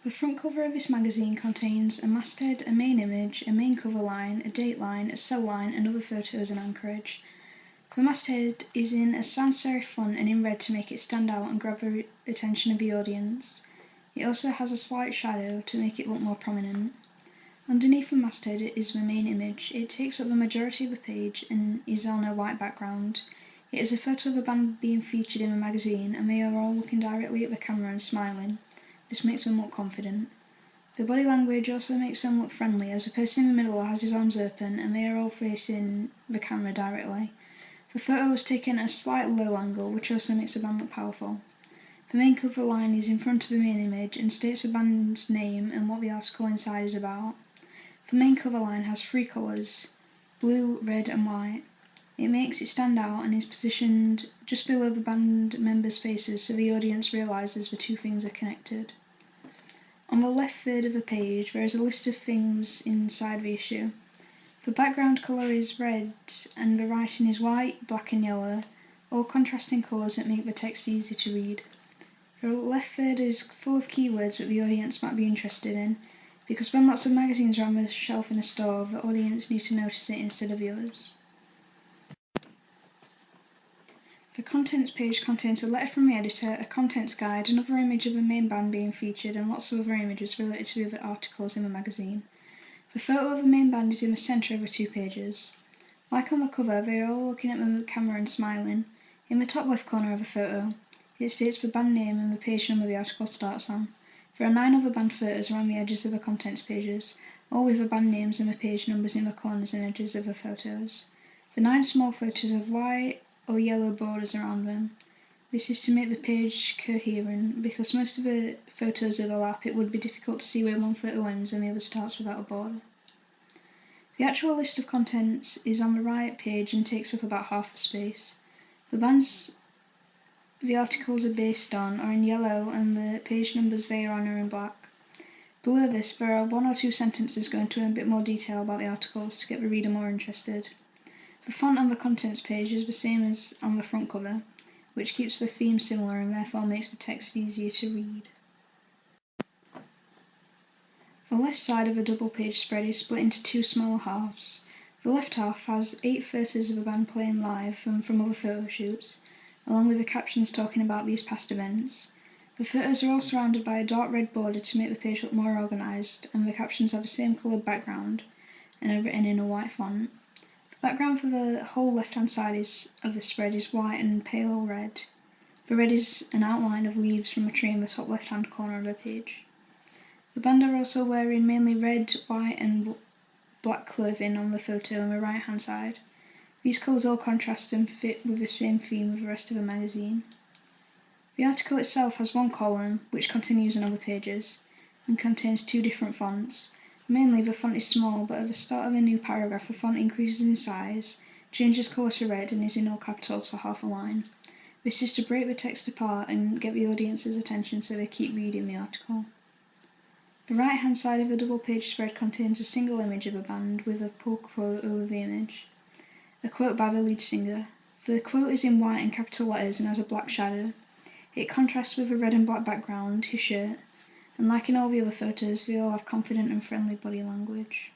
The front cover of this magazine contains a masthead, a main image, a main cover line, a date line, a cell line, and other photos and anchorage. The masthead is in a sans serif font and in red to make it stand out and grab the attention of the audience. It also has a slight shadow to make it look more prominent. Underneath the masthead is the main image. It takes up the majority of the page and is on a white background. It is a photo of a band being featured in the magazine, and they are all looking directly at the camera and smiling. This makes them look confident. The body language also makes them look friendly, as the person in the middle has his arms open and they are all facing the camera directly. The photo was taken at a slight low angle, which also makes the band look powerful. The main cover line is in front of the main image and states the band's name and what the article inside is about. The main cover line has three colours: blue, red and white. It makes it stand out and is positioned just below the band members' faces so the audience realises the two things are connected. On the left third of the page there is a list of things inside the issue. The background colour is red and the writing is white, black and yellow, all contrasting colours that make the text easy to read. The left third is full of keywords that the audience might be interested in, because when lots of magazines are on the shelf in a store, the audience need to notice it instead of the others. The contents page contains a letter from the editor, a contents guide, another image of the main band being featured, and lots of other images related to the other articles in the magazine. The photo of the main band is in the centre of the two pages. Like on the cover, they are all looking at the camera and smiling. In the top left corner of the photo, it states the band name and the page number the article starts on. There are 9 other band photos around the edges of the contents pages, all with the band names and the page numbers in the corners and edges of the photos. The 9 small photos have white or yellow borders around them. This is to make the page coherent. Because most of the photos overlap, it would be difficult to see where one photo ends and the other starts without a border. The actual list of contents is on the right page and takes up about half the space. The bands the articles are based on are in yellow and the page numbers they are on are in black. Below this, there are 1 or 2 sentences going into a bit more detail about the articles to get the reader more interested. The font on the contents page is the same as on the front cover, which keeps the theme similar and therefore makes the text easier to read. The left side of a double page spread is split into 2 smaller halves. The left half has 8 photos of a band playing live from other photo shoots, along with the captions talking about these past events. The photos are all surrounded by a dark red border to make the page look more organised, and the captions have the same coloured background and are written in a white font. The background for the whole left-hand side of the spread is white and pale red. The red is an outline of leaves from a tree in the top left-hand corner of the page. The band are also wearing mainly red, white and black clothing on the photo on the right-hand side. These colours all contrast and fit with the same theme of the rest of the magazine. The article itself has 1 column, which continues on other pages, and contains 2 different fonts. Mainly the font is small, but at the start of a new paragraph the font increases in size, changes colour to red and is in all capitals for half a line. This is to break the text apart and get the audience's attention so they keep reading the article. The right hand side of the double page spread contains a single image of a band with a pull quote over the image. A quote by the lead singer. The quote is in white in capital letters and has a black shadow. It contrasts with the red and black background, his shirt, and like in all the other photos, they all have confident and friendly body language.